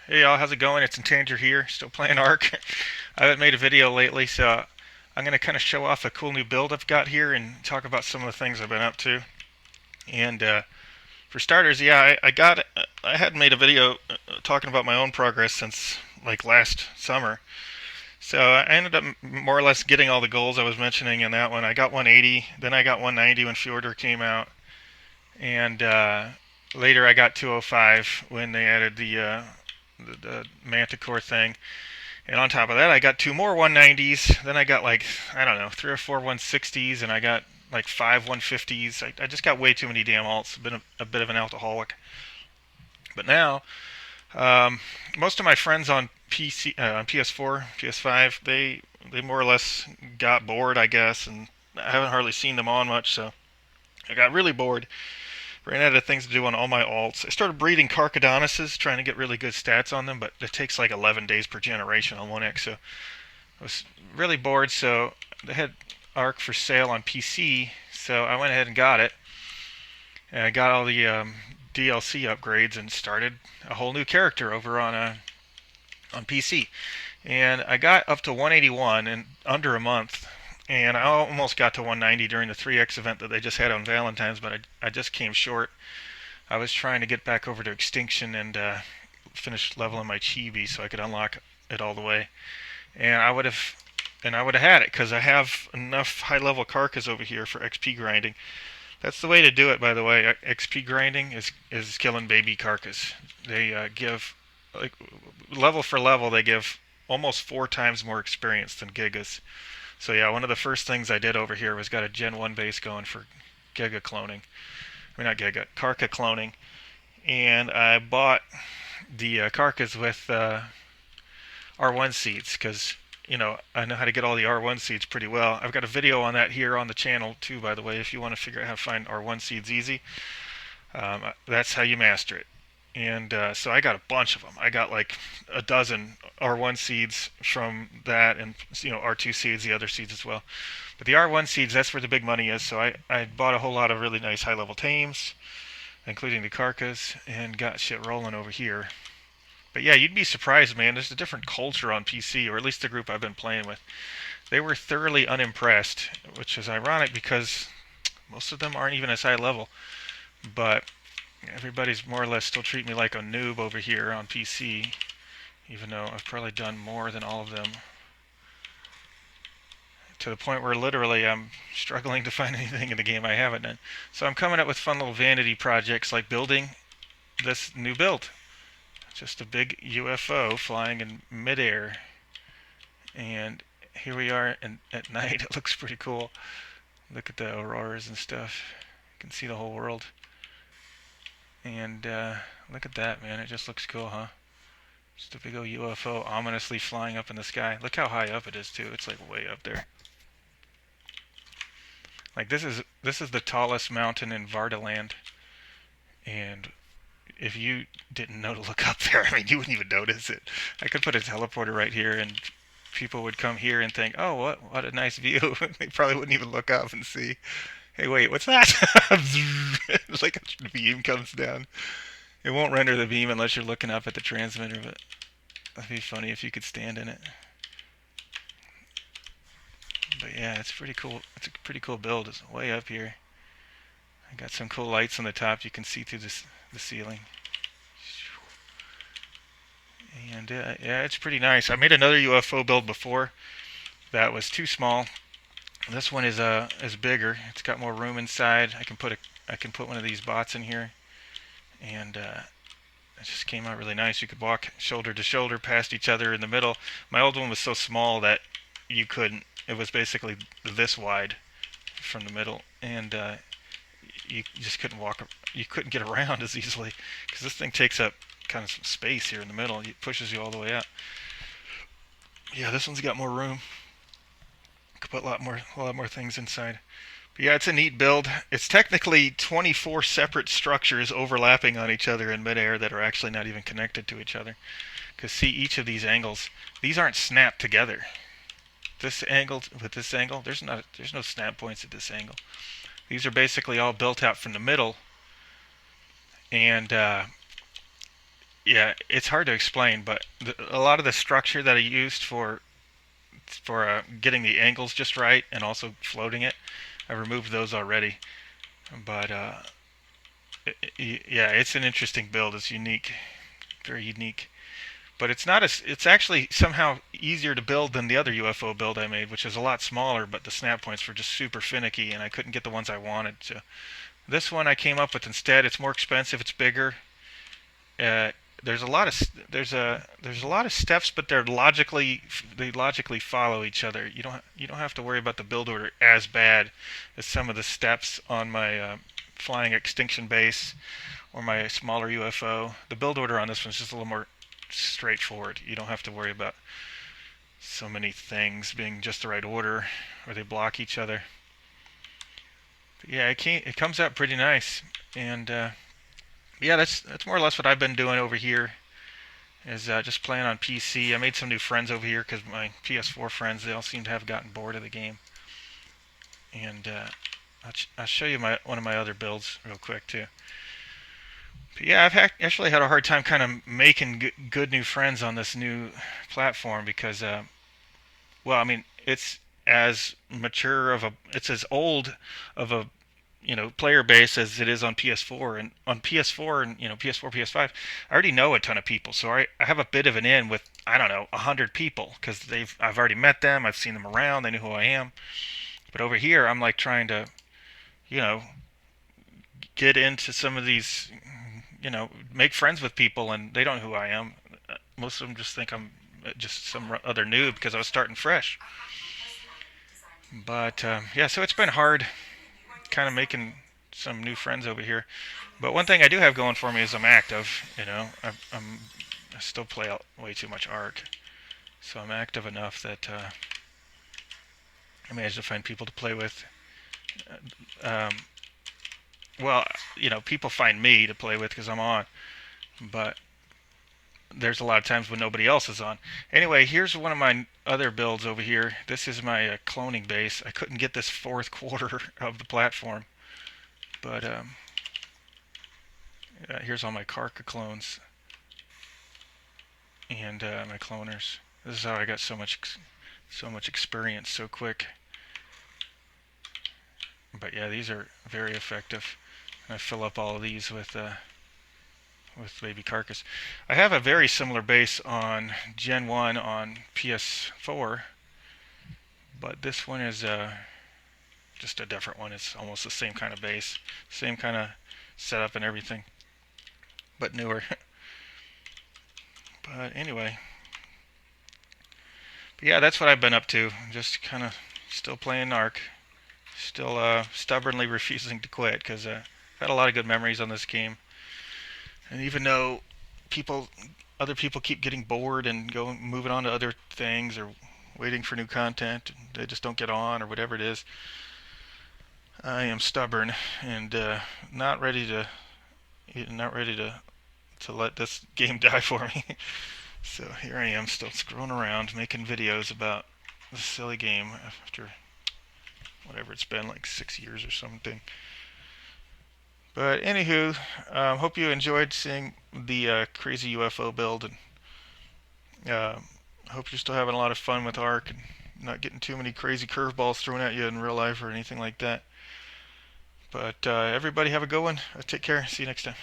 Hey y'all, how's it going? It's Intanger here, still playing Ark. I haven't made a video lately, so I'm going to kind of show off a cool new build I've got here and talk about some of the things I've been up to. And for starters, yeah, I hadn't made a video talking about my own progress since like last summer. So I ended up more or less getting all the goals I was mentioning in that one. I got 180, then I got 190 when Fjordur came out, and later I got 205 when they added the Manticore thing. And on top of that, I got two more 190s. Then I got like, I don't know, three or four 160s, and I got like five 150s. I just got way too many damn alts. Been a bit of an alcoholic. But now, um, most of my friends on on PS4, PS5, they more or less got bored, I guess, and I haven't hardly seen them on much. So I got really bored. Ran out of things to do on all my alts. I started breeding Carchadonises, trying to get really good stats on them, but it takes like 11 days per generation on 1X, so I was really bored, so they had Arc for sale on PC, so I went ahead and got it. And I got all the DLC upgrades and started a whole new character over on PC. And I got up to 181 in under a month, and I almost got to 190 during the 3X event that they just had on Valentine's, but I just came short. I was trying to get back over to Extinction and finish leveling my Chibi so I could unlock it all the way. And I would have had it because I have enough high level carcass over here for XP grinding. That's the way to do it, by the way. XP grinding is killing baby carcass. They give like level for level. They give almost four times more experience than gigas. So yeah, one of the first things I did over here was got a Gen 1 base going for giga cloning. I mean not giga, carca cloning, and I bought the carcass with R1 seeds because I know how to get all the R1 seeds pretty well. I've got a video on that here on the channel too, by the way. If you want to figure out how to find R1 seeds easy, that's how you master it. And so I got a bunch of them. I got like a dozen R1 seeds from that, and R2 seeds, the other seeds as well. But the R1 seeds, that's where the big money is. So I bought a whole lot of really nice high level tames, including the carcass, and got shit rolling over here. But yeah, you'd be surprised, man. There's a different culture on PC, or at least the group I've been playing with. They were thoroughly unimpressed, which is ironic because most of them aren't even as high level. But everybody's more or less still treating me like a noob over here on PC, even though I've probably done more than all of them. To the point where literally I'm struggling to find anything in the game I haven't done. So I'm coming up with fun little vanity projects like building this new build. Just a big UFO flying in midair. And here we are at night. It looks pretty cool. Look at the auroras and stuff. You can see the whole world. And look at that, man. It just looks cool, huh? Just a big old UFO ominously flying up in the sky. Look how high up it is, too. It's like way up there. Like this is the tallest mountain in Vardaland. And if you didn't know to look up there, I mean, you wouldn't even notice it. I could put a teleporter right here, and people would come here and think, "Oh, what a nice view." They probably wouldn't even look up and see. Hey, wait, what's that? It's like a beam comes down. It won't render the beam unless you're looking up at the transmitter, but that'd be funny if you could stand in it. But yeah, it's pretty cool. It's a pretty cool build. It's way up here. I got some cool lights on the top. You can see through the ceiling. And yeah, it's pretty nice. I made another UFO build before that was too small. This one is bigger. It's got more room inside. I can put one of these bots in here, and it just came out really nice. You could walk shoulder to shoulder past each other in the middle. My old one was so small that you couldn't. It was basically this wide from the middle, and you just couldn't walk. You couldn't get around as easily because this thing takes up kind of some space here in the middle. It pushes you all the way out. Yeah, this one's got more room. Could put a lot more things inside. But yeah, it's a neat build. It's technically 24 separate structures overlapping on each other in midair that are actually not even connected to each other. Because see, each of these angles, these aren't snapped together. This angle with this angle, there's no snap points at this angle. These are basically all built out from the middle, and yeah, it's hard to explain, but a lot of the structure that I used for getting the angles just right and also floating it, I removed those already. But yeah, it's an interesting build. It's unique, very unique. But it's not as it's actually somehow easier to build than the other UFO build I made, which is a lot smaller, but the snap points were just super finicky, and I couldn't get the ones I wanted. So this one I came up with instead. It's more expensive. It's bigger. Uh, there's a lot of there's a lot of steps, but they logically follow each other. You don't have to worry about the build order as bad as some of the steps on my flying extinction base or my smaller UFO. The build order on this one's just a little more straightforward. You don't have to worry about so many things being just the right order or they block each other. But yeah, it comes out pretty nice, and yeah, that's more or less what I've been doing over here. Is just playing on PC. I made some new friends over here because my PS4 friends they all seem to have gotten bored of the game. And I'll show you one of my other builds real quick too. But yeah, actually had a hard time kind of making good new friends on this new platform because, well, I mean, it's as old of a player base as it is on PS4, and on PS4 and PS4 PS5 I already know a ton of people, so I have a bit of an in with I don't know 100 people because I've already met them, I've seen them around, they know who I am. But over here I'm like trying to you know get into some of these, make friends with people, and they don't know who I am. Most of them just think I'm just some other noob because I was starting fresh. But yeah, so it's been hard kind of making some new friends over here. But one thing I do have going for me is I'm active. I still play out way too much Ark, so I'm active enough that I manage to find people to play with. Um, well, people find me to play with because I'm on, but there's a lot of times when nobody else is on. Anyway, here's one of my other builds over here. This is my cloning base. I couldn't get this fourth quarter of the platform, but here's all my Karka clones and my cloners. This is how I got so much experience so quick. But yeah, these are very effective. I fill up all of these with baby carcass. I have a very similar base on Gen 1 on PS4, but this one is just a different one. It's almost the same kind of base, same kind of setup and everything, but newer. But anyway, but yeah, that's what I've been up to. Just kind of still playing Ark, still stubbornly refusing to quit because I've had a lot of good memories on this game. And even though other people keep getting bored and moving on to other things or waiting for new content, they just don't get on or whatever it is. I am stubborn and not ready to let this game die for me. So here I am, still scrolling around, making videos about this silly game after whatever it's been, like 6 years or something. But anywho, hope you enjoyed seeing the crazy UFO build, and hope you're still having a lot of fun with Ark and not getting too many crazy curveballs thrown at you in real life or anything like that. But everybody have a good one. Take care. See you next time.